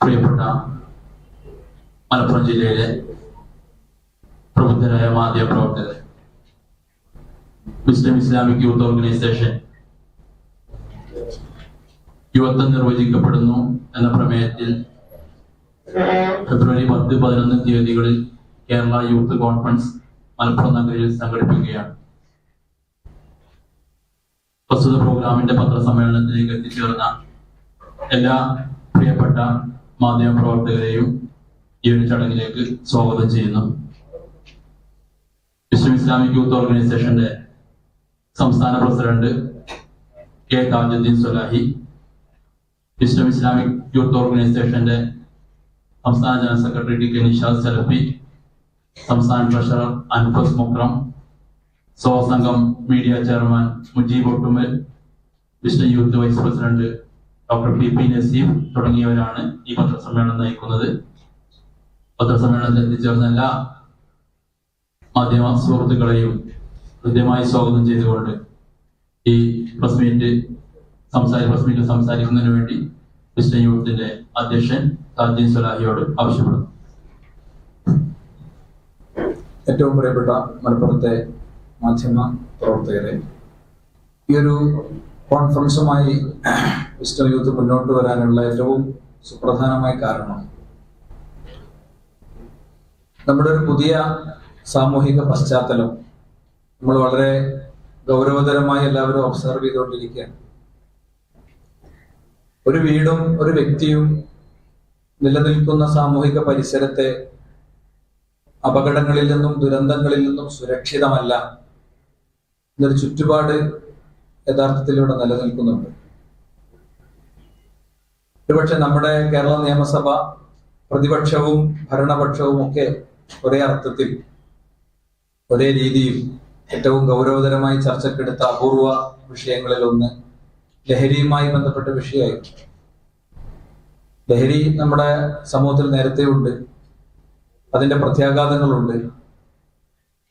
പ്രിയപ്പെട്ട മലപ്പുറം ജില്ലയിലെ പ്രബുദ്ധരായ മാധ്യമ പ്രവർത്തകർ, മുസ്ലിം ഇസ്ലാമിക് യൂത്ത് ഓർഗനൈസേഷൻ യുവത്വം നിർവചിക്കപ്പെടുന്നു എന്ന പ്രമേയത്തിൽ ഫെബ്രുവരി 10-11 തീയതികളിൽ കേരള യൂത്ത് കോൺഫറൻസ് മലപ്പുറം നഗരിൽ സംഘടിപ്പിക്കുകയാണ്. പ്രസ്തുത പ്രോഗ്രാമിന്റെ പത്രസമ്മേളനത്തിലേക്ക് എത്തിച്ചേർന്ന എല്ലാ പ്രിയപ്പെട്ട മാധ്യമ പ്രവർത്തകരെയും ഈ ഒരു ചടങ്ങിലേക്ക് സ്വാഗതം ചെയ്യുന്നു. മുസ്ലിം ഇസ്ലാമിക് യൂത്ത് ഓർഗനൈസേഷന്റെ സംസ്ഥാന president K Thajudheen Swalahi, Muslim Islamic youth ഓർഗനൈസേഷന്റെ സംസ്ഥാന general secretary T K Nishad Salafi, സംസ്ഥാന ട്രഷറർ അൻഫസ് മുക്രം, സംഘം media chairman Mujeeb Ottumal, Muslim youth vice president doctor PP Naseem തുടങ്ങിയവരാണ് ഈ പത്രസമ്മേളനം നയിക്കുന്നത്. പത്രസമ്മേളനത്തിൽ എത്തിച്ചേർന്ന എല്ലാ മാധ്യമ സുഹൃത്തുക്കളെയും ഹൃദ്യമായി സ്വാഗതം ചെയ്തുകൊണ്ട് ഈ പ്രസ് മീറ്റിൽ സംസാരിക്കുന്നതിന് വേണ്ടി മുസ്ലിം യൂത്തിന്റെ അധ്യക്ഷൻ താജുദ്ദീൻ സ്വലാഹിയോട് ആവശ്യപ്പെടുന്നു. ഏറ്റവും പ്രിയപ്പെട്ട മലപ്പുറത്തെ മാധ്യമ പ്രവർത്തകരെ, ഈ ഒരു കോൺഫറൻസുമായി മുസ്ലിം യൂത്ത് മുന്നോട്ട് വരാനുള്ള ഏറ്റവും സുപ്രധാനമായ കാരണം നമ്മുടെ ഒരു പുതിയ സാമൂഹിക പശ്ചാത്തലം നമ്മൾ വളരെ ഗൗരവതരമായി എല്ലാവരും ഒബ്സർവ് ചെയ്തുകൊണ്ടിരിക്കുകയാണ്. ഒരു വീടും ഒരു വ്യക്തിയും നിലനിൽക്കുന്ന സാമൂഹിക പരിസരത്തെ അപകടങ്ങളിൽ നിന്നും ദുരന്തങ്ങളിൽ നിന്നും സുരക്ഷിതമല്ല എന്നൊരു ചുറ്റുപാട് യഥാർത്ഥത്തിലൂടെ നിലനിൽക്കുന്നുണ്ട്. ഒരുപക്ഷെ നമ്മുടെ കേരള നിയമസഭ പ്രതിപക്ഷവും ഭരണപക്ഷവും ഒക്കെ ഒരേ അർത്ഥത്തിൽ ഒരേ രീതിയിൽ ഏറ്റവും ഗൗരവതരമായി ചർച്ചക്കെടുത്ത അപൂർവ വിഷയങ്ങളിൽ ഒന്ന് ലഹരിയുമായി ബന്ധപ്പെട്ട വിഷയമായിരുന്നു. ലഹരി നമ്മുടെ സമൂഹത്തിൽ നേരത്തെ ഉണ്ട്, അതിന്റെ പ്രത്യാഘാതങ്ങളുണ്ട്.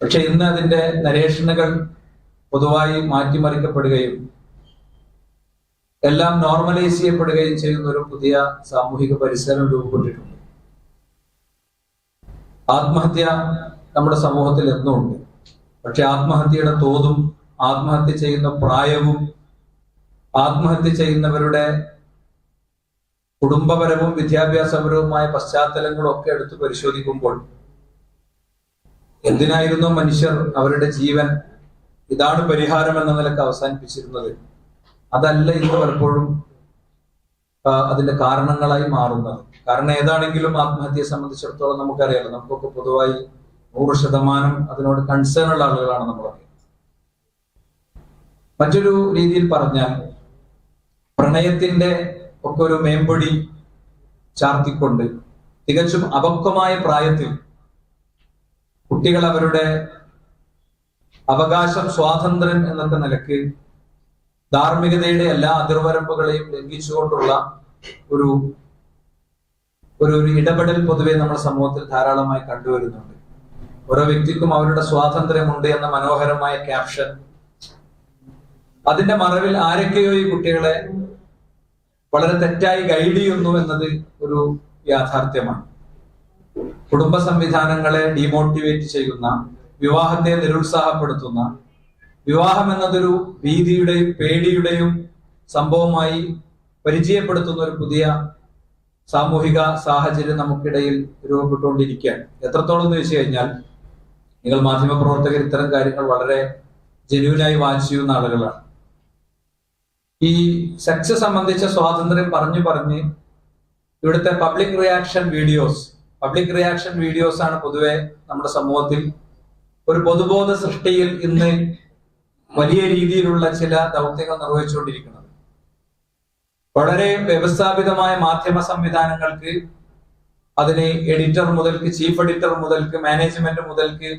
പക്ഷെ ഇന്ന് അതിന്റെ നരേഷനുകൾ പൊതുവായി മാറ്റിമറിക്കപ്പെടുകയും എല്ലാം നോർമലൈസ് ചെയ്യപ്പെടുകയും ചെയ്യുന്ന ഒരു പുതിയ സാമൂഹിക പരിസരം രൂപപ്പെട്ടിട്ടുണ്ട്. ആത്മഹത്യ നമ്മുടെ സമൂഹത്തിൽ എന്നും ഉണ്ട്. പക്ഷെ ആത്മഹത്യയുടെ തോതും ആത്മഹത്യ ചെയ്യുന്ന പ്രായവും ആത്മഹത്യ ചെയ്യുന്നവരുടെ കുടുംബപരവും വിദ്യാഭ്യാസപരവുമായ പശ്ചാത്തലങ്ങളും ഒക്കെ എടുത്ത് പരിശോധിക്കുമ്പോൾ എന്തിനായിരുന്നു മനുഷ്യർ അവരുടെ ജീവൻ ഇതാണ് പരിഹാരം എന്ന നിലക്ക് അവസാനിപ്പിച്ചിരുന്നത്, അതല്ല ഇന്ന് പലപ്പോഴും അതിന്റെ കാരണങ്ങളായി മാറുന്നത്. കാരണം ഏതാണെങ്കിലും ആത്മഹത്യയെ സംബന്ധിച്ചിടത്തോളം നമുക്കറിയാലോ, നമുക്കൊക്കെ പൊതുവായി 100% അതിനോട് കൺസേൺ ഉള്ള ആളുകളാണ് നമ്മളൊക്കെ. മറ്റൊരു രീതിയിൽ പറഞ്ഞാൽ പ്രണയത്തിന്റെ ഒക്കെ ഒരു മേമ്പൊടി ചാർത്തിക്കൊണ്ട് തികച്ചും അപക്വമായ പ്രായത്തിൽ കുട്ടികൾ അവരുടെ അവകാശം, സ്വാതന്ത്ര്യം എന്നൊക്കെ നിലക്ക് ധാർമ്മികതയുടെ എല്ലാ അതിർവരമ്പുകളെയും ലംഘിച്ചുകൊണ്ടുള്ള ഒരു ഒരു ഇടപെടൽ പൊതുവെ നമ്മുടെ സമൂഹത്തിൽ ധാരാളമായി കണ്ടുവരുന്നുണ്ട്. ഓരോ വ്യക്തിക്കും അവരുടെ സ്വാതന്ത്ര്യമുണ്ട് എന്ന മനോഹരമായ ക്യാപ്ഷൻ, അതിന്റെ മറവിൽ ആരൊക്കെയോ ഈ കുട്ടികളെ വളരെ തെറ്റായി ഗൈഡ് ചെയ്യുന്നു എന്നത് ഒരു യാഥാർത്ഥ്യമാണ്. കുടുംബ സംവിധാനങ്ങളെ ഡീമോട്ടിവേറ്റ് ചെയ്യുന്ന, വിവാഹത്തെ നിരുത്സാഹപ്പെടുത്തുന്ന, വിവാഹം എന്നതൊരു ഭീതിയുടെയും പേടിയുടെയും സംഭവമായി പരിചയപ്പെടുത്തുന്ന ഒരു പുതിയ സാമൂഹിക സാഹചര്യം നമുക്കിടയിൽ രൂപപ്പെട്ടുകൊണ്ടിരിക്കുകയാണ്. എത്രത്തോളം എന്ന് വെച്ച് കഴിഞ്ഞാൽ, നിങ്ങൾ മാധ്യമ പ്രവർത്തകർ ഇത്തരം കാര്യങ്ങൾ വളരെ ജെന്യൂനായി വാച്ച് ചെയ്യുന്ന ആളുകളാണ്. ഈ സെക്സ് സംബന്ധിച്ച സ്വാതന്ത്ര്യം പറഞ്ഞ് ഇവിടുത്തെ പബ്ലിക് റിയാക്ഷൻ വീഡിയോസ് ആണ് പൊതുവെ നമ്മുടെ സമൂഹത്തിൽ ഒരു പൊതുബോധ സൃഷ്ടിയിൽ ഇന്ന് വലിയ രീതിയിലുള്ള ചില ദൗത്യങ്ങൾ നിർവഹിച്ചുകൊണ്ടിരിക്കുന്നത്. വളരെ വ്യവസ്ഥാപിതമായ മാധ്യമ സംവിധാനങ്ങൾക്ക് അതിന് എഡിറ്റർ മുതൽക്ക്, ചീഫ് എഡിറ്റർ മുതൽക്ക്, മാനേജ്മെന്റ് മുതൽക്ക്,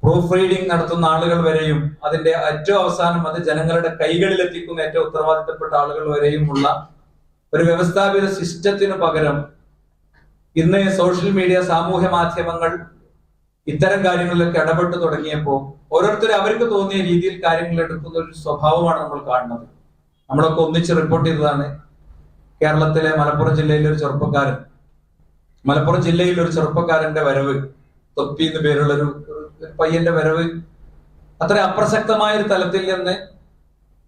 പ്രൂഫ് റീഡിംഗ് നടത്തുന്ന ആളുകൾ വരെയും അതിന്റെ ഏറ്റവും അവസാനം അത് ജനങ്ങളുടെ കൈകളിൽ എത്തിക്കുന്ന ഏറ്റവും ഉത്തരവാദിത്തപ്പെട്ട ആളുകൾ വരെയുമുള്ള ഒരു വ്യവസ്ഥാപിത സിസ്റ്റത്തിനു പകരം ഇന്ന് സോഷ്യൽ മീഡിയ, സാമൂഹ്യ മാധ്യമങ്ങൾ ഇത്തരം കാര്യങ്ങളിലൊക്കെ ഇടപെട്ട് തുടങ്ങിയപ്പോൾ ഓരോരുത്തരും അവർക്ക് തോന്നിയ രീതിയിൽ കാര്യങ്ങൾ എടുക്കുന്ന ഒരു സ്വഭാവമാണ് നമ്മൾ കാണുന്നത്. നമ്മളൊക്കെ ഒന്നിച്ച് റിപ്പോർട്ട് ചെയ്തതാണ്. കേരളത്തിലെ മലപ്പുറം ജില്ലയിലെ ഒരു ചെറുപ്പക്കാരൻ മലപ്പുറം ജില്ലയിൽ ഒരു ചെറുപ്പക്കാരന്റെ വരവ്, തൊപ്പി എന്ന് പേരുള്ള ഒരു പയ്യന്റെ വരവ് അത്ര അപ്രസക്തമായ ഒരു തലത്തിൽ നിന്ന്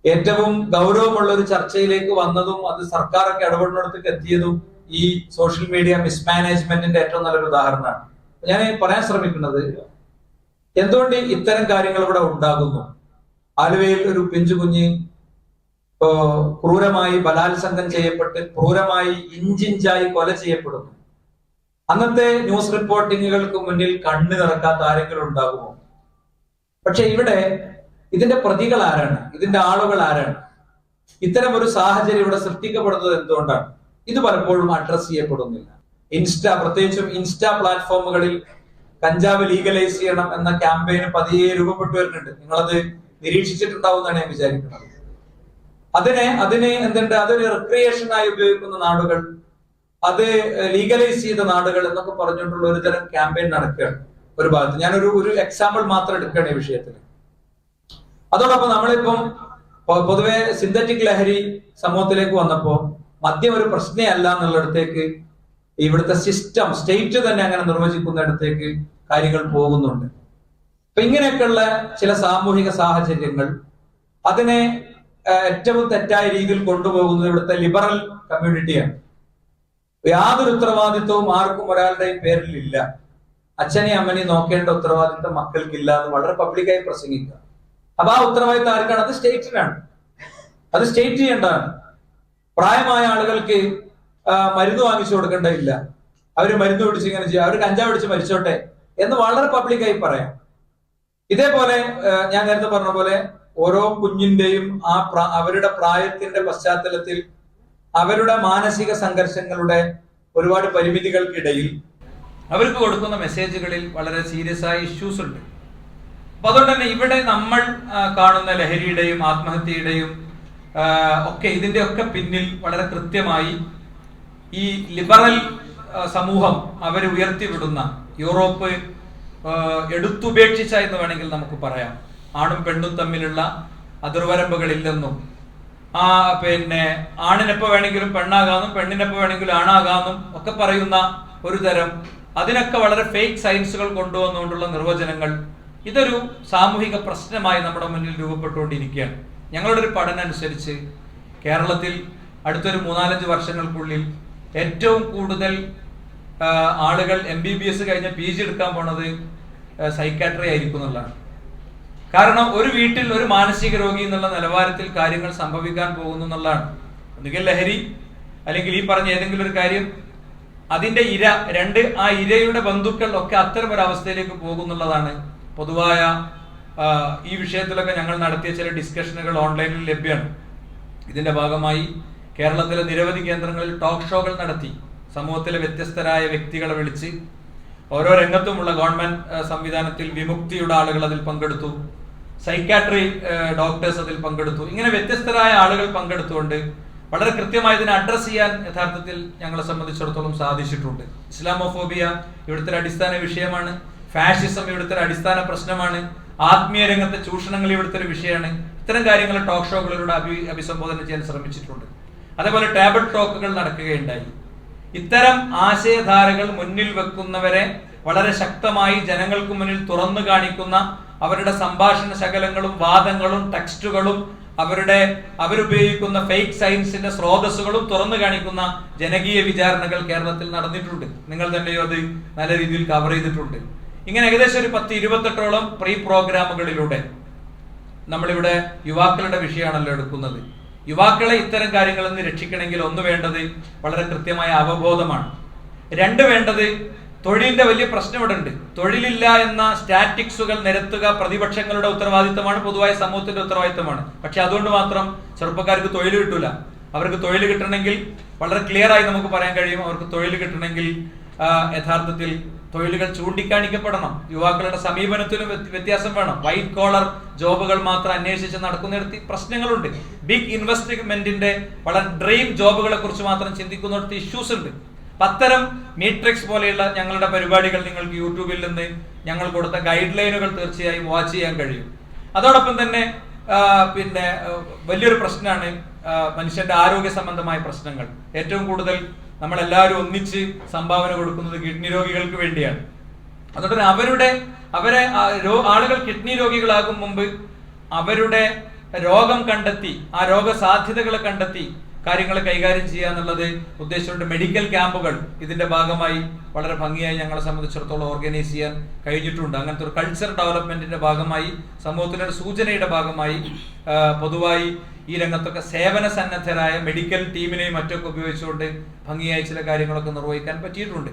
ഏറ്റവും ഗൗരവമുള്ള ഒരു ചർച്ചയിലേക്ക് വന്നതും അത് സർക്കാരൊക്കെ ഇടപെടുന്നിടത്തേക്ക് എത്തിയതും ഈ സോഷ്യൽ മീഡിയ മിസ്മാനേജ്മെന്റിന്റെ ഏറ്റവും നല്ലൊരു ഉദാഹരണമാണ്. ഞാൻ പറയാൻ ശ്രമിക്കുന്നത്, എന്തുകൊണ്ട് ഇത്തരം കാര്യങ്ങൾ ഇവിടെ ഉണ്ടാകുന്നു? ആലുവയിൽ ഒരു പിഞ്ചു കുഞ്ഞ് ക്രൂരമായി ബലാത്സംഗം ചെയ്യപ്പെട്ട് ക്രൂരമായി ഇഞ്ചിഞ്ചായി കൊല ചെയ്യപ്പെടുന്നു. അന്നത്തെ ന്യൂസ് റിപ്പോർട്ടിങ്ങുകൾക്ക് മുന്നിൽ കണ്ണു നിറക്കാത്ത ആരെങ്കിലും ഉണ്ടാകുമോ? പക്ഷെ ഇവിടെ ഇതിന്റെ പ്രതികൾ ആരാണ്? ഇതിന്റെ ആളുകൾ ആരാണ്? ഇത്തരം ഒരു സാഹചര്യം ഇവിടെ സൃഷ്ടിക്കപ്പെടുന്നത് എന്തുകൊണ്ടാണ്? ഇത് പലപ്പോഴും അഡ്രസ് ചെയ്യപ്പെടുന്നില്ല. പ്രത്യേകിച്ചും ഇൻസ്റ്റാ പ്ലാറ്റ്ഫോമുകളിൽ കഞ്ചാവ് ലീഗലൈസ് ചെയ്യണം എന്ന ക്യാമ്പയിന് പതിയെ രൂപപ്പെട്ടു വരുന്നുണ്ട്. നിങ്ങളത് നിരീക്ഷിച്ചിട്ടുണ്ടാവും എന്നാണ് ഞാൻ വിചാരിക്കുന്നത്. അതിനെ എന്തുണ്ട്, അതൊരു റിക്രിയേഷനായി ഉപയോഗിക്കുന്ന നാടുകൾ, അത് ലീഗലൈസ് ചെയ്ത നാടുകൾ എന്നൊക്കെ പറഞ്ഞുകൊണ്ടുള്ള ഒരു തരം ക്യാമ്പയിൻ നടക്കുകയാണ് ഒരു ഭാഗത്ത്. ഞാനൊരു എക്സാമ്പിൾ മാത്രം എടുക്കുകയാണ് ഈ വിഷയത്തിൽ. അതോടൊപ്പം നമ്മളിപ്പം പൊതുവെ സിന്തറ്റിക് ലഹരി സമൂഹത്തിലേക്ക് വന്നപ്പോ മദ്യം ഒരു പ്രശ്നമേ അല്ല എന്നുള്ളിടത്തേക്ക് ഇവിടുത്തെ സിസ്റ്റം, സ്റ്റേറ്റ് തന്നെ അങ്ങനെ നിർവചിക്കുന്നിടത്തേക്ക് കാര്യങ്ങൾ പോകുന്നുണ്ട്. അപ്പൊ ഇങ്ങനെയൊക്കെയുള്ള ചില സാമൂഹിക സാഹചര്യങ്ങൾ അതിനെ ഏറ്റവും തെറ്റായ രീതിയിൽ കൊണ്ടുപോകുന്നത് ഇവിടുത്തെ ലിബറൽ കമ്മ്യൂണിറ്റിയാണ്. യാതൊരു ഉത്തരവാദിത്വവും ആർക്കും ഒരാളുടെയും പേരിൽ ഇല്ല. അച്ഛനെയും അമ്മനെയും നോക്കേണ്ട ഉത്തരവാദിത്വം മക്കൾക്കില്ല എന്ന് വളരെ പബ്ലിക്കായി പ്രസംഗിക്കുക. അപ്പൊ ആ ഉത്തരവാദിത്വം ആർക്കാണ്? അത് സ്റ്റേറ്റിനാണ്. അത് സ്റ്റേറ്റ് ചെയ്യേണ്ടതാണ്. പ്രായമായ ആളുകൾക്ക് മരുന്ന് വാങ്ങിച്ചു കൊടുക്കേണ്ടതില്ല. അവര് മരുന്ന് പിടിച്ച് ഇങ്ങനെ ചെയ്യുക, അവര് കഞ്ചാവ് പിടിച്ച് മരിച്ചോട്ടെ എന്ന് വളരെ പബ്ലിക്കായി പറയാം. ഇതേപോലെ ഞാൻ നേരത്തെ പറഞ്ഞ പോലെ ഓരോ കുഞ്ഞിന്റെയും അവരുടെ പ്രായത്തിന്റെ പശ്ചാത്തലത്തിൽ അവരുടെ മാനസിക സംഘർഷങ്ങളുടെ ഒരുപാട് പരിമിതികൾക്കിടയിൽ അവർക്ക് കൊടുക്കുന്ന മെസ്സേജുകളിൽ വളരെ സീരിയസ് ആയ ഇഷ്യൂസ് ഉണ്ട്. അപ്പൊ അതുകൊണ്ട് തന്നെ ഇവിടെ നമ്മൾ കാണുന്ന ലഹരിയുടെയും ആത്മഹത്യയുടെയും ഒക്കെ ഇതിന്റെ ഒക്കെ പിന്നിൽ വളരെ കൃത്യമായി ഈ ലിബറൽ സമൂഹം അവർ ഉയർത്തിവിടുന്ന യൂറോപ്പ് എടുത്തുപേക്ഷിച്ച എന്ന് വേണമെങ്കിൽ നമുക്ക് പറയാം. ആണും പെണ്ണും തമ്മിലുള്ള അതിർവരമ്പുകളില്ലെന്നും ആണിനെപ്പോ വേണമെങ്കിലും പെണ്ണാകാമെന്നും പെണ്ണിനെപ്പോ വേണമെങ്കിലും ആണാകാമെന്നും ഒക്കെ പറയുന്ന ഒരു തരം, അതിനൊക്കെ വളരെ ഫേക്ക് സയൻസുകൾ കൊണ്ടുവന്നുകൊണ്ടുള്ള നിർവചനങ്ങൾ, ഇതൊരു സാമൂഹിക പ്രശ്നമായി നമ്മുടെ മുന്നിൽ രൂപപ്പെട്ടുകൊണ്ടിരിക്കുകയാണ്. ഞങ്ങളുടെ ഒരു പഠനം അനുസരിച്ച് കേരളത്തിൽ അടുത്തൊരു 3-4 വർഷങ്ങൾക്കുള്ളിൽ ഏറ്റവും കൂടുതൽ ആളുകൾ MBBS കഴിഞ്ഞ PG എടുക്കാൻ പോണത് സൈക്കാട്രി ആയിരിക്കും എന്നുള്ളതാണ്. കാരണം ഒരു വീട്ടിൽ ഒരു മാനസിക രോഗി എന്നുള്ള നിലവാരത്തിൽ കാര്യങ്ങൾ സംഭവിക്കാൻ പോകുന്നു എന്നുള്ളതാണ്. ഒന്നുകിൽ ലഹരി, അല്ലെങ്കിൽ ഈ പറഞ്ഞ ഏതെങ്കിലും ഒരു കാര്യം, അതിന്റെ ഇര, ആ ഇരയുടെ ബന്ധുക്കൾ ഒക്കെ അത്തരം ഒരു അവസ്ഥയിലേക്ക് പോകുന്നുള്ളതാണ് പൊതുവായ ഈ വിഷയത്തിലൊക്കെ ഞങ്ങൾ നടത്തിയ ചില ഡിസ്കഷനുകൾ ഓൺലൈനിൽ ലഭ്യമാണ്. ഇതിന്റെ ഭാഗമായി കേരളത്തിലെ നിരവധി കേന്ദ്രങ്ങളിൽ ടോക്ക് ഷോകൾ നടത്തി സമൂഹത്തിലെ വ്യത്യസ്തരായ വ്യക്തികളെ വിളിച്ച് ഓരോ രംഗത്തുമുള്ള ഗവൺമെന്റ് സംവിധാനത്തിൽ വിമുക്തിയുടെ ആളുകൾ അതിൽ പങ്കെടുത്തു, സൈക്കാട്രി ഡോക്ടേഴ്സ് അതിൽ പങ്കെടുത്തു. ഇങ്ങനെ വ്യത്യസ്തരായ ആളുകൾ പങ്കെടുത്തുകൊണ്ട് വളരെ കൃത്യമായി ഇതിനെ അഡ്രസ് ചെയ്യാൻ യഥാർത്ഥത്തിൽ ഞങ്ങളെ സംബന്ധിച്ചിടത്തോളം സാധിച്ചിട്ടുണ്ട്. ഇസ്ലാമോഫോബിയ ഇവിടുത്തെ അടിസ്ഥാന വിഷയമാണ്. ഫാഷിസം ഇവിടുത്തെ അടിസ്ഥാന പ്രശ്നമാണ്. ആത്മീയ രംഗത്തെ ചൂഷണങ്ങൾ ഇവിടുത്തെ ഒരു വിഷയമാണ്. ഇത്തരം കാര്യങ്ങൾ ടോക്ക് ഷോകളിലൂടെ അഭിസംബോധന ചെയ്യാൻ ശ്രമിച്ചിട്ടുണ്ട്. അതേപോലെ ടേബിൾ ടോക്കുകൾ നടക്കുകയുണ്ടായി. ഇത്തരം ആശയധാരകൾ മുന്നിൽ വെക്കുന്നവരെ വളരെ ശക്തമായി ജനങ്ങൾക്ക് മുന്നിൽ തുറന്നു കാണിക്കുന്ന അവരുടെ സംഭാഷണ ശകലങ്ങളും വാദങ്ങളും ടെക്സ്റ്റുകളും അവരുപയോഗിക്കുന്ന ഫേക്ക് സയൻസിന്റെ സ്രോതസ്സുകളും തുറന്നു കാണിക്കുന്ന ജനകീയ വിചാരണകൾ കേരളത്തിൽ നടന്നിട്ടുണ്ട്. നിങ്ങൾ തന്നെയോ അത് നല്ല രീതിയിൽ കവർ ചെയ്തിട്ടുണ്ട്. ഇങ്ങനെ ഏകദേശം ഒരു 10-28ഓളം പ്രീ പ്രോഗ്രാമുകളിലൂടെ നമ്മളിവിടെ യുവാക്കളുടെ വിഷയമാണല്ലോ എടുക്കുന്നത്. യുവാക്കളെ ഇത്തരം കാര്യങ്ങളിൽ നിന്ന് രക്ഷിക്കണമെങ്കിൽ ഒന്ന് വേണ്ടത് വളരെ കൃത്യമായ അവബോധമാണ്. 2 വേണ്ടത് തൊഴിലിന്റെ വലിയ പ്രശ്നം ഇവിടെ ഉണ്ട്. തൊഴിലില്ല എന്ന സ്റ്റാറ്റിക്സുകൾ നിരത്തുക പ്രതിപക്ഷങ്ങളുടെ ഉത്തരവാദിത്തമാണ്, പൊതുവായ സമൂഹത്തിന്റെ ഉത്തരവാദിത്തമാണ്. പക്ഷെ അതുകൊണ്ട് മാത്രം ചെറുപ്പക്കാർക്ക് തൊഴിൽ കിട്ടൂല. അവർക്ക് തൊഴിൽ കിട്ടണമെങ്കിൽ വളരെ ക്ലിയർ ആയി നമുക്ക് പറയാൻ കഴിയും, അവർക്ക് തൊഴിൽ കിട്ടണമെങ്കിൽ യഥാർത്ഥത്തിൽ തൊഴിലുകൾ ചൂണ്ടിക്കാണിക്കപ്പെടണം. യുവാക്കളുടെ സമീപനത്തിലും വ്യത്യാസം വേണം. വൈറ്റ് കോളർ ജോബുകൾ മാത്രം അന്വേഷിച്ച് നടക്കുന്നിടത്ത് പ്രശ്നങ്ങളുണ്ട്. ബിഗ് ഇൻവെസ്റ്റ്മെന്റിന്റെ വളരെ ഡ്രീം ജോബുകളെ കുറിച്ച് മാത്രം ചിന്തിക്കുന്നിടത്ത് ഇഷ്യൂസ് ഉണ്ട്. അത്തരം മീട്രിക്സ് പോലെയുള്ള ഞങ്ങളുടെ പരിപാടികൾ നിങ്ങൾക്ക് യൂട്യൂബിൽ നിന്ന് ഞങ്ങൾ കൊടുത്ത ഗൈഡ് ലൈനുകൾ തീർച്ചയായും വാച്ച് ചെയ്യാൻ കഴിയും. അതോടൊപ്പം തന്നെ വലിയൊരു പ്രശ്നമാണ് മനുഷ്യന്റെ ആരോഗ്യ സംബന്ധമായ പ്രശ്നങ്ങൾ. ഏറ്റവും കൂടുതൽ നമ്മളെല്ലാവരും ഒന്നിച്ച് സംഭാവന കൊടുക്കുന്നത് കിഡ്നി രോഗികൾക്ക് വേണ്ടിയാണ്. അതുകൊണ്ട് ആളുകൾ കിഡ്നി രോഗികളാകും മുമ്പ് അവരുടെ രോഗം കണ്ടെത്തി, ആ രോഗസാധ്യതകളെ കണ്ടെത്തി കാര്യങ്ങൾ കൈകാര്യം ചെയ്യുക എന്നുള്ളത് ഉദ്ദേശിച്ചുകൊണ്ട് മെഡിക്കൽ ക്യാമ്പുകൾ ഇതിന്റെ ഭാഗമായി വളരെ ഭംഗിയായി ഞങ്ങളെ സംബന്ധിച്ചിടത്തോളം ഓർഗനൈസ് ചെയ്യാൻ കഴിഞ്ഞിട്ടുണ്ട്. അങ്ങനത്തെ ഒരു കൾച്ചർ ഡെവലപ്മെന്റിന്റെ ഭാഗമായി, സമൂഹത്തിന്റെ ഒരു സൂചനയുടെ ഭാഗമായി പൊതുവായി ഈ രംഗത്തൊക്കെ സേവന സന്നദ്ധരായ മെഡിക്കൽ ടീമിനെയും മറ്റൊക്കെ ഉപയോഗിച്ചുകൊണ്ട് ഭംഗിയായി ചില കാര്യങ്ങളൊക്കെ നിർവഹിക്കാൻ പറ്റിയിട്ടുണ്ട്.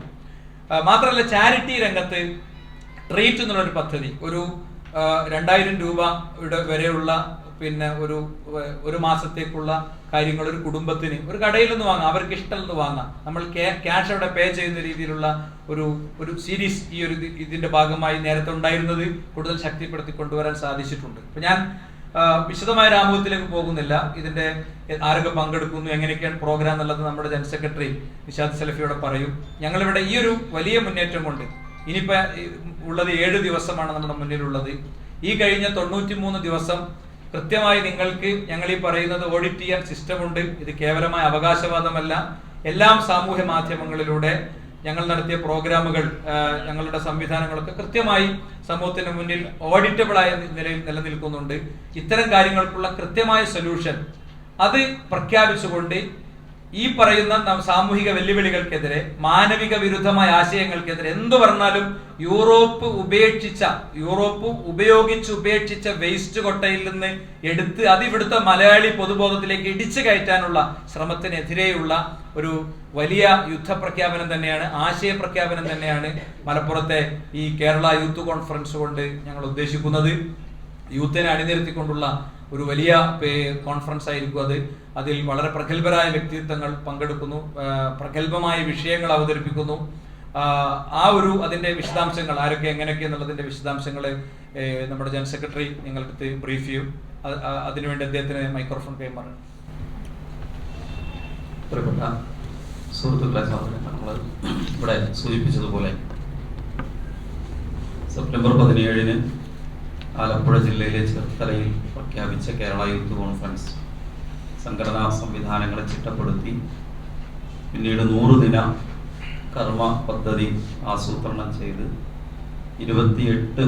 മാത്രമല്ല ചാരിറ്റി രംഗത്ത് ട്രീറ്റ് എന്നുള്ളൊരു പദ്ധതി, ഒരു 2000 രൂപ വരെയുള്ള പിന്നെ ഒരു മാസത്തേക്കുള്ള കാര്യങ്ങൾ ഒരു കുടുംബത്തിന് ഒരു കടയിൽ നിന്ന് വാങ്ങാം, അവർക്ക് ഇഷ്ടമെന്ന് വാങ്ങാം. നമ്മൾ ക്യാഷ് അവിടെ പേ ചെയ്യുന്ന രീതിയിലുള്ള ഒരു സീരീസ് ഈ ഒരു ഇതിന്റെ ഭാഗമായി നേരത്തെ ഉണ്ടായിരുന്നത് കൂടുതൽ ശക്തിപ്പെടുത്തി കൊണ്ടുവരാൻ സാധിച്ചിട്ടുണ്ട്. അപ്പൊ ഞാൻ വിശദമായ ആമുഖത്തിലേക്ക് പോകുന്നില്ല. ഇതിന്റെ ആരൊക്കെ പങ്കെടുക്കുന്നു, എങ്ങനെയൊക്കെയാണ് പ്രോഗ്രാം എന്നുള്ളത് നമ്മുടെ ജനറൽ സെക്രട്ടറി നിഷാദ് സലഫിയോട് പറയും. ഞങ്ങളിവിടെ ഈ ഒരു വലിയ മുന്നേറ്റം കൊണ്ട് ഇനിയിപ്പോ ഉള്ളത് 7 ദിവസമാണ് നമ്മുടെ മുന്നിലുള്ളത്. ഈ കഴിഞ്ഞ 93 ദിവസം കൃത്യമായി നിങ്ങൾക്ക് ഞങ്ങൾ ഈ പറയുന്നത് ഓഡിറ്റ് ചെയ്യാൻ സിസ്റ്റം ഉണ്ട്. ഇത് കേവലമായ അവകാശവാദമല്ല. എല്ലാം സാമൂഹ്യ മാധ്യമങ്ങളിലൂടെ ഞങ്ങൾ നടത്തിയ പ്രോഗ്രാമുകൾ, ഞങ്ങളുടെ സംവിധാനങ്ങളൊക്കെ കൃത്യമായി സമൂഹത്തിന് മുന്നിൽ ഓഡിറ്റബിൾ ആയ നിലയിൽ നിലനിൽക്കുന്നുണ്ട്. ഇത്തരം കാര്യങ്ങൾക്കുള്ള കൃത്യമായ സൊല്യൂഷൻ അത് പ്രഖ്യാപിച്ചുകൊണ്ട് ഈ പറയുന്ന സാമൂഹിക വെല്ലുവിളികൾക്കെതിരെ, മാനവിക വിരുദ്ധമായ ആശയങ്ങൾക്കെതിരെ എന്തു പറഞ്ഞാലും യൂറോപ്പ് ഉപയോഗിച്ച് വേസ്റ്റ് കൊട്ടയിൽ നിന്ന് എടുത്ത് അതിവിടുത്തെ മലയാളി പൊതുബോധത്തിലേക്ക് ഇടിച്ചു കയറ്റാനുള്ള ശ്രമത്തിനെതിരെയുള്ള ഒരു വലിയ യുദ്ധപ്രഖ്യാപനം തന്നെയാണ്, ആശയപ്രഖ്യാപനം തന്നെയാണ് മലപ്പുറത്തെ ഈ കേരള യൂത്ത് കോൺഫറൻസ് കൊണ്ട് ഞങ്ങൾ ഉദ്ദേശിക്കുന്നത്. യൂത്തിനെ അണിനിരത്തിക്കൊണ്ടുള്ള ഒരു വലിയ കോൺഫറൻസ് ആയിരിക്കും അത്. അതിൽ വളരെ പ്രഗത്ഭരായ വ്യക്തിത്വങ്ങൾ പങ്കെടുക്കുന്നു, പ്രഗത്ഭമായ വിഷയങ്ങൾ അവതരിപ്പിക്കുന്നു. അതിന്റെ വിശദാംശങ്ങൾ ആരൊക്കെ എങ്ങനെയൊക്കെ എന്നുള്ളതിന്റെ വിശദാംശങ്ങൾ നമ്മുടെ ജനറൽ സെക്രട്ടറി നിങ്ങൾക്ക് ബ്രീഫ് ചെയ്യും. അതിനുവേണ്ടി അദ്ദേഹത്തിന് മൈക്രോഫോൺ കൈമാറും. പ്രിയപ്പെട്ട സുഹൃത്തുക്കളെ, നമ്മൾ ഇവിടെ സൂചിപ്പിച്ചതുപോലെ സെപ്റ്റംബർ 17-ന് ആലപ്പുഴ ജില്ലയിലെ ചേർത്തലയിൽ പ്രഖ്യാപിച്ച കേരള യൂത്ത് കോൺഫറൻസ് സംഘടനാ സംവിധാനങ്ങളെ ചിട്ടപ്പെടുത്തി പിന്നീട് 100 ദിന കർമ്മ പദ്ധതി ആസൂത്രണം ചെയ്ത് 28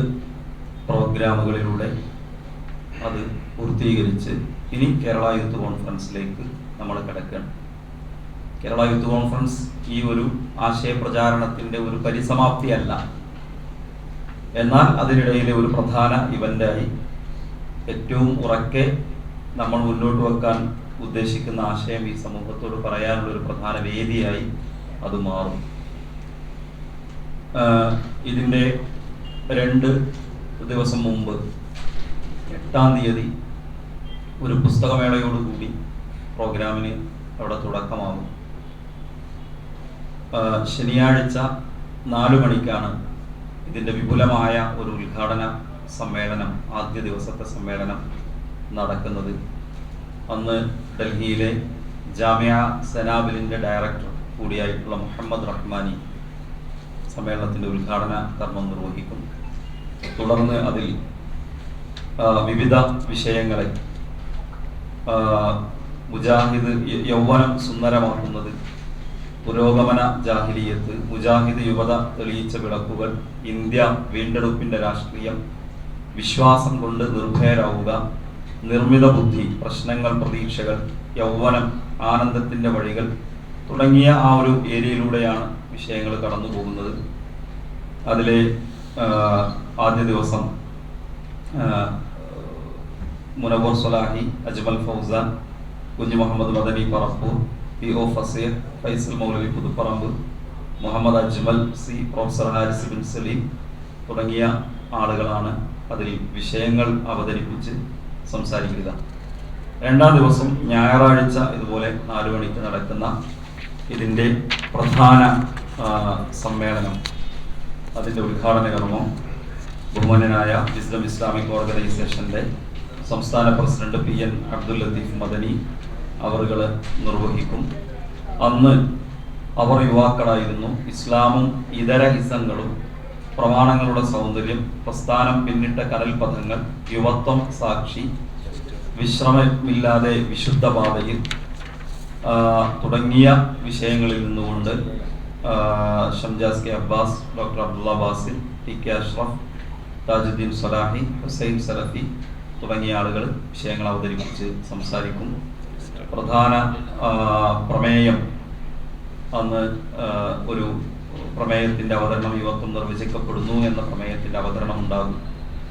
പ്രോഗ്രാമുകളിലൂടെ അത് പൂർത്തീകരിച്ച് ഇനി കേരള യൂത്ത് കോൺഫറൻസിലേക്ക് നമ്മൾ കിടക്കുകയാണ്. കേരള യൂത്ത് കോൺഫറൻസ് ഈ ഒരു ആശയപ്രചാരണത്തിന്റെ ഒരു പരിസമാപ്തിയല്ല, എന്നാൽ അതിനിടയിലെ ഒരു പ്രധാന ഇവന്റായി ഏറ്റവും ഉറക്കെ നമ്മൾ മുന്നോട്ട് വെക്കാൻ ഉദ്ദേശിക്കുന്ന ആശയം ഈ സമൂഹത്തോട് പറയാനുള്ള ഒരു പ്രധാന വേദിയായി അത് മാറും. ഇതിന്റെ 2 ദിവസം മുമ്പ് 8-ാം തീയതി ഒരു പുസ്തകമേളയോടുകൂടി പ്രോഗ്രാമിന് അവിടെ തുടക്കമാകും. ശനിയാഴ്ച 4 മണിക്കാണ് ഇതിന്റെ വിപുലമായ ഒരു ഉദ്ഘാടന സമ്മേളനം, ആദ്യ ദിവസത്തെ സമ്മേളനം നടക്കുന്നത്. അന്ന് ഡൽഹിയിലെ ജാമിയ സനാബിലിന്റെ ഡയറക്ടർ കൂടിയായിട്ടുള്ള മുഹമ്മദ് റഹ്മാനി സമ്മേളനത്തിന്റെ ഉദ്ഘാടന കർമ്മം നിർവഹിക്കും. തുടർന്ന് അതിൽ വിവിധ വിഷയങ്ങളെ മുജാഹിദ് യൗവനം സുന്ദരമാക്കുന്നത്, പുരോഗമന ജാഹിലിയത്ത്, മുജാഹിദ് യുവത തെളിയിച്ച വിളക്കുകൾ, ഇന്ത്യ വീണ്ടെടുപ്പിന്റെ രാഷ്ട്രീയം, വിശ്വാസം കൊണ്ട് നിർഭയരാവുക, നിർമ്മിത ബുദ്ധി, പ്രശ്നങ്ങൾ, പ്രതീക്ഷകൾ, യൗവനം, ആനന്ദത്തിന്റെ വഴികൾ തുടങ്ങിയ ആ ഒരു ഏരിയയിലൂടെയാണ് വിഷയങ്ങൾ കടന്നു പോകുന്നത്. അതിലെ ആദ്യ ദിവസം മുനവർ സ്വലാഹി, Ajmal Fauzan, Kunhu Muhammad Madani Parappur, PO Faseer, Faisal Moulavi Puthuparamba, Muhammad Ajmal C, professor Haris bin Saleem തുടങ്ങിയ ആളുകളാണ് അതിൽ വിഷയങ്ങൾ അവതരിപ്പിച്ച് സംസാരിക്കുക. 2-ാം ദിവസം ഞായറാഴ്ച ഇതുപോലെ 4 മണിക്ക് നടക്കുന്ന ഇതിൻ്റെ പ്രധാന സമ്മേളനം, അതിൻ്റെ ഉദ്ഘാടന കർമ്മം ബഹുമാന്യനായ വിസ്ഡം ഇസ്ലാമിക് ഓർഗനൈസേഷൻ്റെ സംസ്ഥാന പ്രസിഡന്റ് PN അബ്ദുൽ ലത്തീഫ് മദനി അവറുകൾ നിർവഹിക്കും. അന്ന് അവർ യുവാക്കളായിരുന്നു. ഇസ്ലാമും ഇതര ഹിസങ്ങളും, പ്രമാണങ്ങളുടെ സൗന്ദര്യം, പ്രസ്ഥാനം പിന്നിട്ട കനൽപഥങ്ങൾ, യുവത്വം സാക്ഷി, വിശ്രമമില്ലാതെ വിശുദ്ധ പാതയിൽ, തുടങ്ങിയ വിഷയങ്ങളിൽ നിന്നുകൊണ്ട് Shamjas K Abbas, doctor Abdulla Basil, T K Ashraf, Thajudheen Salahi, Hussain Salafi തുടങ്ങിയ ആളുകൾ വിഷയങ്ങൾ അവതരിപ്പിച്ച് സംസാരിക്കും. പ്രധാന പ്രമേയം അന്ന് ഒരു പ്രമേയത്തിന്റെ അവതരണം യുവത്വം നിർവചിക്കപ്പെടുന്നു എന്ന പ്രമേയത്തിന്റെ അവതരണം ഉണ്ടാകും.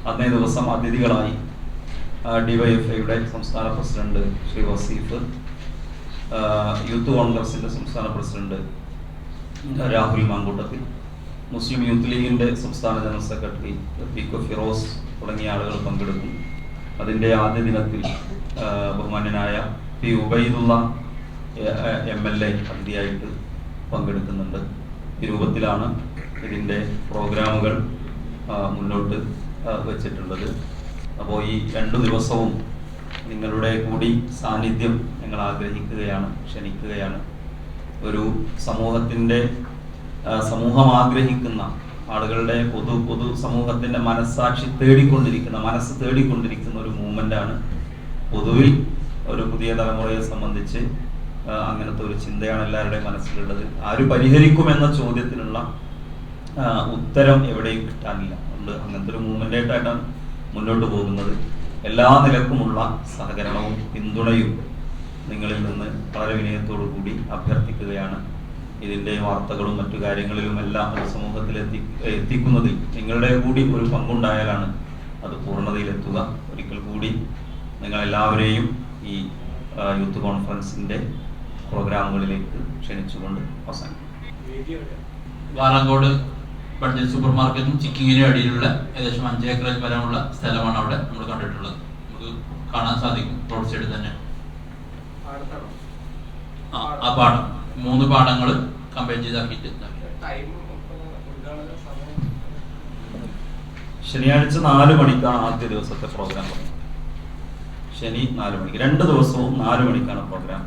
അന്നേ ദിവസം അതിഥികളായി ഡിവൈഎഫ്ഐയുടെ സംസ്ഥാന പ്രസിഡന്റ് ശ്രീ വസീഫ്, യൂത്ത് കോൺഗ്രസിന്റെ സംസ്ഥാന പ്രസിഡന്റ് രാഹുൽ മാങ്കൂട്ടത്തിൽ, മുസ്ലിം യൂത്ത് ലീഗിന്റെ സംസ്ഥാന general secretary P K Firoz തുടങ്ങിയ ആളുകൾ പങ്കെടുക്കും. അതിന്റെ ആദ്യ ദിനത്തിൽ ബഹുമാന്യനായ പി ഉബൈദുള്ള MLA അതിഥിയായിട്ട് പങ്കെടുക്കുന്നുണ്ട്. ഈ രൂപത്തിലാണ് ഇതിന്റെ പ്രോഗ്രാമുകൾ മുന്നോട്ട് വെച്ചിട്ടുള്ളത്. അപ്പോൾ ഈ 2 ദിവസവും നിങ്ങളുടെ കൂടി സാന്നിധ്യം ഞങ്ങൾ ആഗ്രഹിക്കുകയാണ്, ക്ഷണിക്കുകയാണ്. ഒരു സമൂഹം ആഗ്രഹിക്കുന്ന ആളുകളുടെ പൊതു സമൂഹത്തിന്റെ മനസ്സ് തേടിക്കൊണ്ടിരിക്കുന്ന ഒരു മൂവ്മെന്റാണ്. പൊതുവിൽ ഒരു പുതിയ തലമുറയെ സംബന്ധിച്ച് അങ്ങനത്തെ ഒരു ചിന്തയാണ് എല്ലാവരുടെയും മനസ്സിലുള്ളത്. ആര് പരിഹരിക്കുമെന്ന ചോദ്യത്തിനുള്ള ഉത്തരം എവിടെയും കിട്ടാനില്ല. അതുകൊണ്ട് അങ്ങനത്തെ ഒരു മൂവ്മെന്റായിട്ടാണ് മുന്നോട്ട് പോകുന്നത്. എല്ലാ നിലക്കുമുള്ള സഹകരണവും പിന്തുണയും നിങ്ങളിൽ നിന്ന് വളരെ വിനയത്തോടു കൂടി അഭ്യർത്ഥിക്കുകയാണ്. ഇതിന്റെ വാർത്തകളും മറ്റു കാര്യങ്ങളിലും എല്ലാം ഒരു സമൂഹത്തിൽ എത്തിക്കുന്നതിൽ നിങ്ങളുടെ കൂടി ഒരു പങ്കുണ്ടായാലാണ് അത് പൂർണ്ണതയിലെത്തുക. ഒരിക്കൽ കൂടി നിങ്ങൾ എല്ലാവരെയും ഈ യൂത്ത് കോൺഫറൻസിന്റെ പ്രോഗ്രാമുകളിലേക്ക് ക്ഷണിച്ചുകൊണ്ട് അവസാനിക്കും. വാളങ്കോട് ബഡ്ജറ്റ് സൂപ്പർ മാർക്കറ്റും ചിക്കിങ്ങിനും അടിയിലുള്ള ഏകദേശം 5 ഏക്കറിൽ പരമുള്ള സ്ഥലമാണ് അവിടെ നമ്മൾ കണ്ടിട്ടുള്ളത്. നമുക്ക് കാണാൻ സാധിക്കും റോഡ് സൈഡിൽ തന്നെ ആ പാടം 3 പാടങ്ങൾ കമ്പയർ ചെയ്താക്കിയിട്ട് ശനിയാഴ്ച 4 മണിക്കാണ് ആദ്യ ദിവസത്തെ പ്രോഗ്രാം. ശനി 4 മണിക്ക്, 2 ദിവസവും 4 മണിക്കാണ് പ്രോഗ്രാം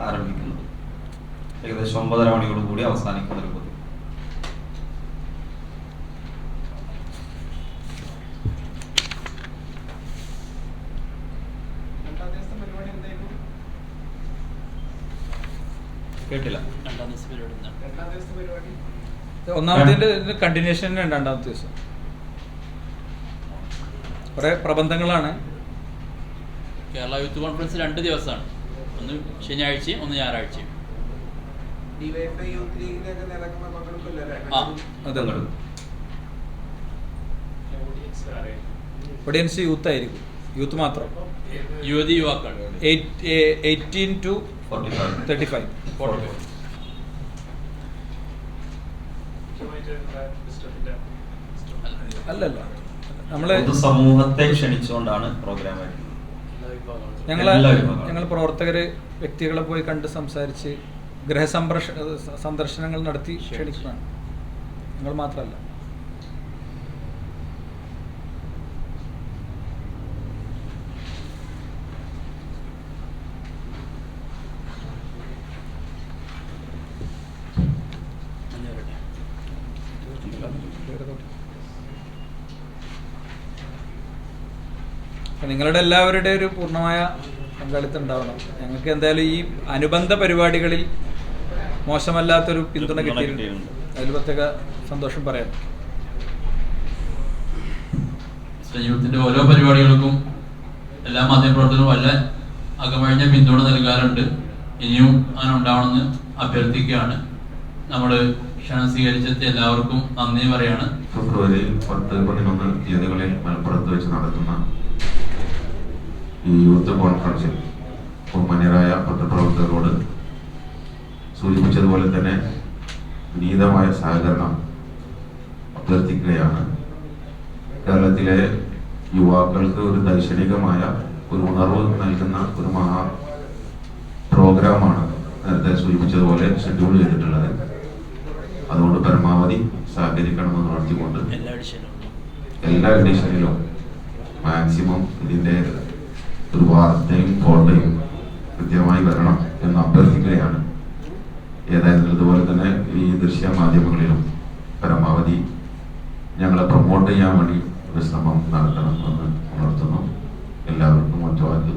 ആരംഭിക്കുന്നത്. ഏകദേശം 9:30 മണിയോട് കൂടി അവസാനിക്കുന്ന രൂപത്തിൽ. കേട്ടില്ല. ഒന്നാമത്തെ കണ്ടിന്യൂഷൻ, രണ്ടാമത്തെ ദിവസം കുറെ പ്രബന്ധങ്ങളാണ്. കേരള യൂത്ത് കോൺഫറൻസ് 2 ദിവസമാണ്. ഒന്ന് ശനിയാഴ്ചയും ഒന്ന് ഞായറാഴ്ചയും. ഓഡിയൻസ് യൂത്ത് ആയിരിക്കും, യൂത്ത് മാത്രം, യുവതി യുവാക്കൾ 18 to 35. അല്ലല്ല, നമ്മള് സമൂഹത്തെ ക്ഷണിച്ചുകൊണ്ടാണ് പ്രോഗ്രാം. ഞങ്ങൾ പ്രവർത്തകര് വ്യക്തികളെ പോയി കണ്ട് സംസാരിച്ച് സന്ദർശനങ്ങൾ നടത്തി ക്ഷണിക്കുന്നതാണ്. ഞങ്ങൾ മാത്രമല്ല. നിങ്ങളുടെ എല്ലാവരുടെയും ഒരു പൂർണ്ണമായ പങ്കാളിത്തം ഉണ്ടാവണം. ഞങ്ങൾക്ക് എന്തായാലും ഈ അനുബന്ധ പരിപാടികളിൽ മോശമല്ലാത്തൊരു പിന്തുണ കിട്ടിയിട്ടുണ്ട്. അതിൽ പ്രത്യേക സന്തോഷം പറയാം. യൂത്തിന്റെ ഓരോ പരിപാടികൾക്കും എല്ലാ മാധ്യമപ്രവർത്തകരും വല്ല അകമഴിഞ്ഞ പിന്തുണ നൽകാറുണ്ട്. ഇനിയും അങ്ങനെ ഉണ്ടാവണമെന്ന് അഭ്യർത്ഥിക്കുകയാണ്. നമ്മൾ ക്ഷണം സ്വീകരിച്ചെത്തിയ എല്ലാവർക്കും നന്ദി പറയാണ്. ഫെബ്രുവരി 10-11 തീയതികളിൽ മലപ്പുറത്ത് വെച്ച് നടത്തുന്ന ഈ യൂത്ത് കോൺഫറൻസിൽ ബഹുമാന്യരായ പത്രപ്രവർത്തകരോട് സൂചിപ്പിച്ചതുപോലെ തന്നെ വിനീതമായ സഹകരണം അഭ്യർത്ഥിക്കുകയാണ്. കേരളത്തിലെ യുവാക്കൾക്ക് ഒരു ദൈക്ഷണികമായ ഒരു ഉണർവ് നൽകുന്ന ഒരു മഹാ പ്രോഗ്രാമാണ് നേരത്തെ സൂചിപ്പിച്ചതുപോലെ ഷെഡ്യൂൾ ചെയ്തിട്ടുള്ളത്. അതുകൊണ്ട് പരമാവധി സഹകരിക്കണമെന്ന് ഉണർത്തിക്കൊണ്ട് എല്ലാ എഡിഷനിലും മാക്സിമം ഇതിൻ്റെ ഒരു വാർത്തയും ഫോട്ടോയും കൃത്യമായി വരണം എന്ന് അഭ്യർത്ഥിക്കുകയാണ്. ഏതായാലും അതുപോലെ തന്നെ ഈ ദൃശ്യ മാധ്യമങ്ങളിലും പരമാവധി ഞങ്ങളെ പ്രൊമോട്ട് ചെയ്യാൻ വേണ്ടി ഒരു ശ്രമം നടത്തണമെന്ന് ഉണർത്തുന്നു. എല്ലാവർക്കും ഒറ്റവാക്ക്